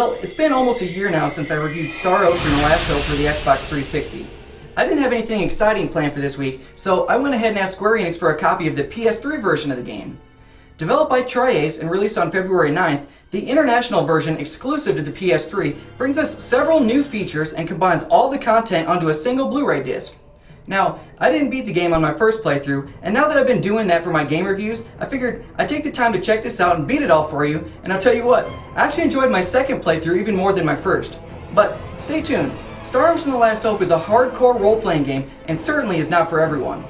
Well, it's been almost a year now since I reviewed Star Ocean: The Last Hope for the Xbox 360. I didn't have anything exciting planned for this week, so I went ahead and asked Square-Enix for a copy of the PS3 version of the game. Developed by Tri-Ace and released on February 9th, the international version exclusive to the PS3 brings us several new features and combines all the content onto a single Blu-ray disc. Now, I didn't beat the game on my first playthrough, and now that I've been doing that for my game reviews, I figured I'd take the time to check this out and beat it all for you, and I'll tell you what, I actually enjoyed my second playthrough even more than my first. But stay tuned, Star Ocean: The Last Hope is a hardcore role-playing game and certainly is not for everyone.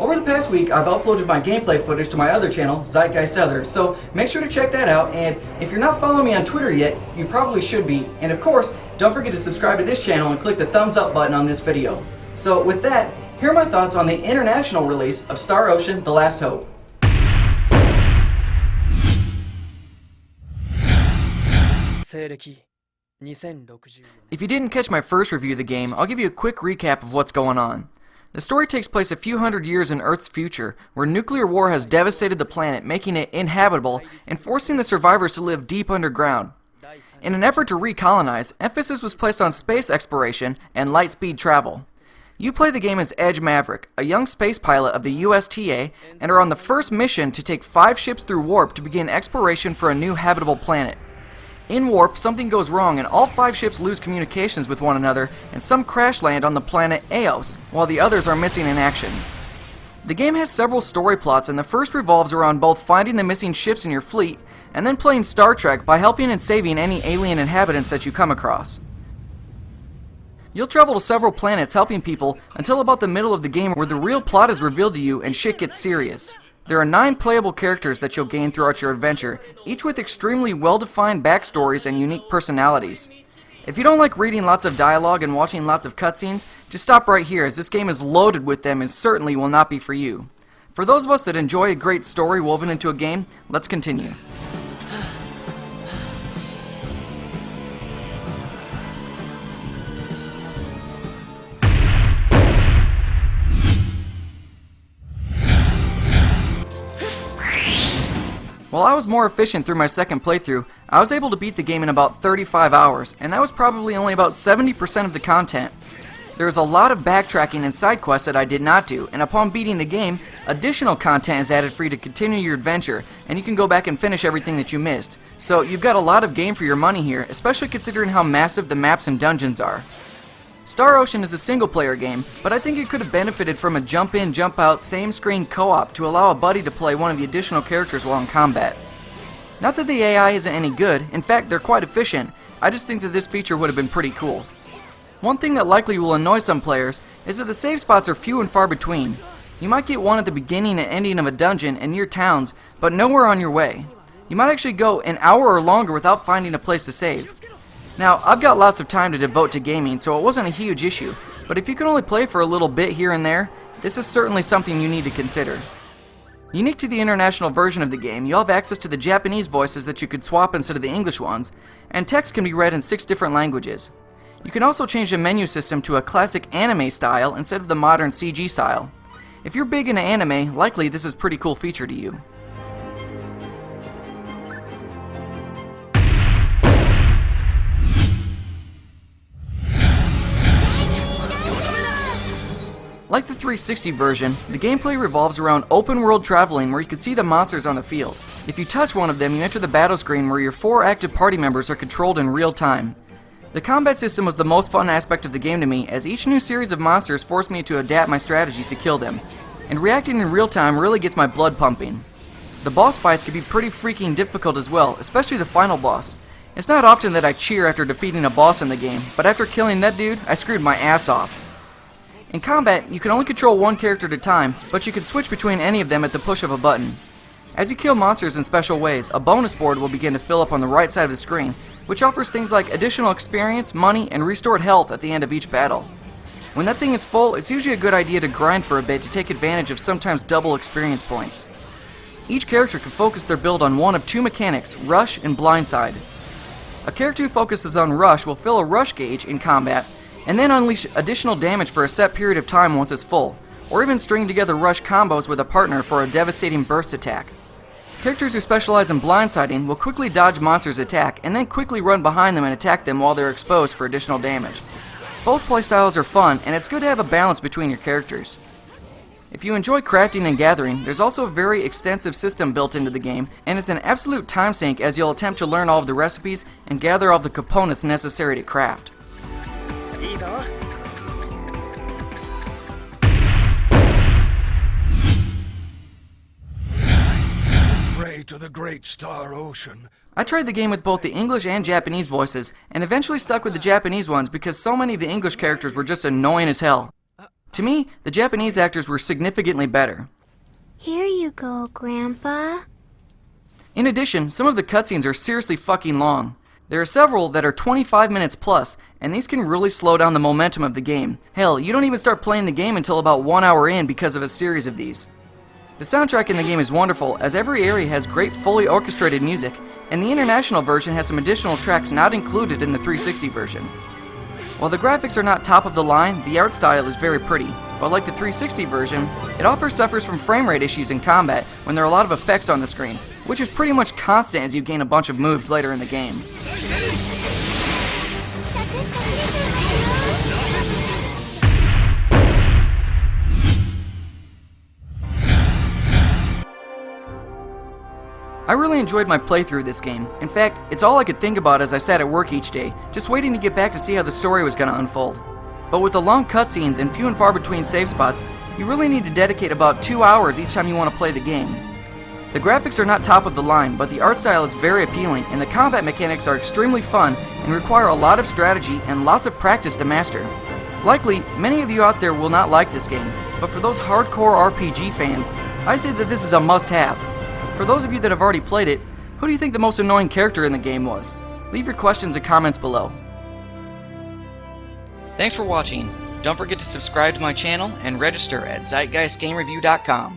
Over the past week, I've uploaded my gameplay footage to my other channel, ZeitgeistReview, so make sure to check that out, and if you're not following me on Twitter yet, you probably should be, and of course, don't forget to subscribe to this channel and click the thumbs up button on this video. So with that, here are my thoughts on the international release of Star Ocean: The Last Hope. If you didn't catch my first review of the game, I'll give you a quick recap of what's going on. The story takes place a few hundred years in Earth's future, where nuclear war has devastated the planet, making it inhabitable and forcing the survivors to live deep underground. In an effort to recolonize, emphasis was placed on space exploration and light-speed travel. You play the game as Edge Maverick, a young space pilot of the USTA, and are on the first mission to take 5 ships through warp to begin exploration for a new habitable planet. In warp, something goes wrong and all 5 ships lose communications with one another, and some crash land on the planet Eos, while the others are missing in action. The game has several story plots, and the first revolves around both finding the missing ships in your fleet, and then playing Star Trek by helping and saving any alien inhabitants that you come across. You'll travel to several planets helping people until about the middle of the game, where the real plot is revealed to you and shit gets serious. There are 9 playable characters that you'll gain throughout your adventure, each with extremely well-defined backstories and unique personalities. If you don't like reading lots of dialogue and watching lots of cutscenes, just stop right here, as this game is loaded with them and certainly will not be for you. For those of us that enjoy a great story woven into a game, let's continue. While I was more efficient through my second playthrough, I was able to beat the game in about 35 hours, and that was probably only about 70% of the content. There was a lot of backtracking and side quests that I did not do, and upon beating the game, additional content is added for you to continue your adventure, and you can go back and finish everything that you missed. So you've got a lot of game for your money here, especially considering how massive the maps and dungeons are. Star Ocean is a single-player game, but I think it could have benefited from a jump-in, jump-out, same-screen co-op to allow a buddy to play one of the additional characters while in combat. Not that the AI isn't any good, in fact they're quite efficient, I just think that this feature would have been pretty cool. One thing that likely will annoy some players is that the save spots are few and far between. You might get one at the beginning and ending of a dungeon and near towns, but nowhere on your way. You might actually go an hour or longer without finding a place to save. Now, I've got lots of time to devote to gaming, so it wasn't a huge issue, but if you can only play for a little bit here and there, this is certainly something you need to consider. Unique to the international version of the game, you'll have access to the Japanese voices that you could swap instead of the English ones, and text can be read in 6 different languages. You can also change the menu system to a classic anime style instead of the modern CG style. If you're big into anime, likely this is a pretty cool feature to you. Like the 360 version, the gameplay revolves around open-world traveling where you can see the monsters on the field. If you touch one of them, you enter the battle screen where your 4 active party members are controlled in real time. The combat system was the most fun aspect of the game to me, as each new series of monsters forced me to adapt my strategies to kill them, and reacting in real time really gets my blood pumping. The boss fights can be pretty freaking difficult as well, especially the final boss. It's not often that I cheer after defeating a boss in the game, but after killing that dude, I screwed my ass off. In combat, you can only control one character at a time, but you can switch between any of them at the push of a button. As you kill monsters in special ways, a bonus board will begin to fill up on the right side of the screen, which offers things like additional experience, money, and restored health at the end of each battle. When that thing is full, it's usually a good idea to grind for a bit to take advantage of sometimes double experience points. Each character can focus their build on one of 2 mechanics, Rush and Blindside. A character who focuses on Rush will fill a Rush gauge in combat, and then unleash additional damage for a set period of time once it's full, or even string together Rush combos with a partner for a devastating burst attack. Characters who specialize in blindsiding will quickly dodge monsters' attack and then quickly run behind them and attack them while they're exposed for additional damage. Both playstyles are fun, and it's good to have a balance between your characters. If you enjoy crafting and gathering, there's also a very extensive system built into the game, and it's an absolute time sink as you'll attempt to learn all of the recipes and gather all the components necessary to craft. Pray to the great star ocean. I tried the game with both the English and Japanese voices, and eventually stuck with the Japanese ones because so many of the English characters were just annoying as hell. To me, the Japanese actors were significantly better. Here you go, Grandpa. In addition, some of the cutscenes are seriously fucking long. There are several that are 25 minutes plus, and these can really slow down the momentum of the game. Hell, you don't even start playing the game until about 1 hour in because of a series of these. The soundtrack in the game is wonderful, as every area has great fully orchestrated music, and the international version has some additional tracks not included in the 360 version. While the graphics are not top of the line, the art style is very pretty, but like the 360 version, it often suffers from frame rate issues in combat when there are a lot of effects on the screen, which is pretty much constant as you gain a bunch of moves later in the game. I really enjoyed my playthrough of this game. In fact, it's all I could think about as I sat at work each day, just waiting to get back to see how the story was going to unfold. But with the long cutscenes and few and far between save spots, you really need to dedicate about 2 hours each time you want to play the game. The graphics are not top of the line, but the art style is very appealing, and the combat mechanics are extremely fun and require a lot of strategy and lots of practice to master. Likely, many of you out there will not like this game, but for those hardcore RPG fans, I say that this is a must-have. For those of you that have already played it, who do you think the most annoying character in the game was? Leave your questions and comments below. Thanks for watching. Don't forget to subscribe to my channel and register at ZeitgeistGameReview.com.